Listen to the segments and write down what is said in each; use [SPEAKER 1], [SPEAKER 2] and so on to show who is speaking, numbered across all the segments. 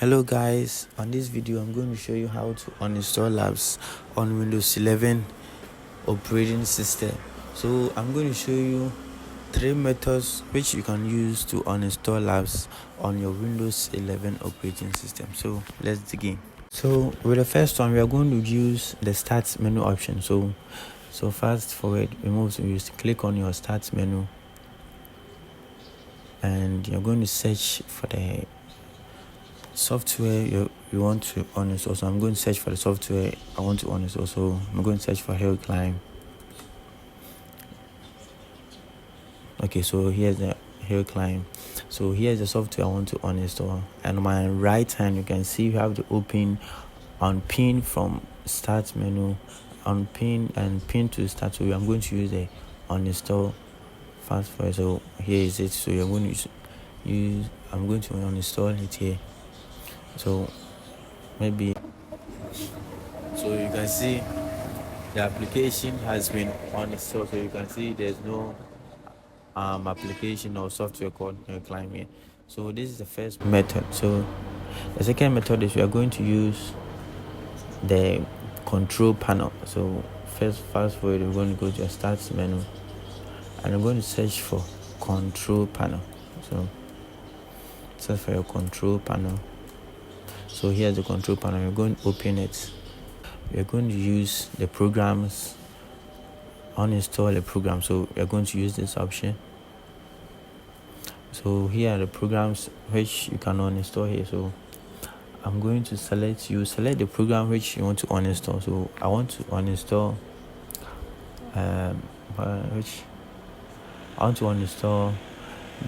[SPEAKER 1] Hello guys, on this video I'm going to show you how to uninstall apps on Windows 11 operating system. So I'm going to show you 3 methods which you can use to uninstall apps on your Windows 11 operating system. So let's begin. So with the first one, we are going to use the start menu option. So fast forward, remove, so you click on your start menu and you're going to search for the software you want to uninstall. So I'm going to search for the software I want to uninstall. So I'm going to search for Hill Climb. Okay, so here's the Hill Climb. So here's the software I want to uninstall, and on my right hand you can see you have the open unpin from start menu, unpin and pin to start. So I'm going to use the uninstall fast forward. So here is it. So you're going to use I'm going to uninstall it here. So maybe, so you can see the application has been uninstalled. So you can see there's no application or software called Climb here. So this is the first method. So the second method is we are going to use the control panel. So fast forward, we're going to go to your start menu and I'm going to search for control panel. So search for your control panel. So here's the control panel. We're going to open it. We're going to use the programs, uninstall a program. So we're going to use this option. So here are the programs which you can uninstall here. So I'm going to select the program which you want to uninstall. So I want to uninstall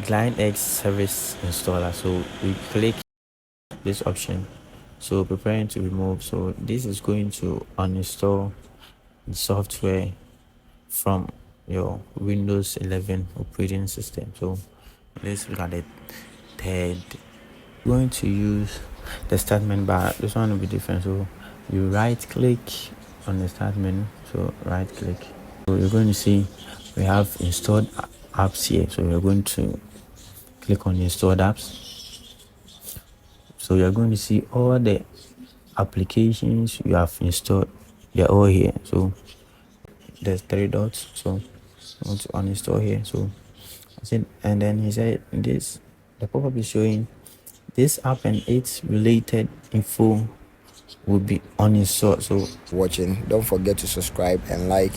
[SPEAKER 1] Line X Service Installer. So we click this option. So preparing to remove. So this is going to uninstall the software from your Windows 11 operating system. So let's look at the third. We're going to use the start menu bar. This one will be different. So you right click on the start menu. So right click. So you're going to see we have installed apps here. So you're going to click on installed apps. So you're going to see all the applications you have installed. They're all here. So there's 3 dots. So I want to uninstall here. So I said, and then he said this, the pop-up is showing this app and its related info will be uninstalled. So
[SPEAKER 2] watching, don't forget to subscribe and like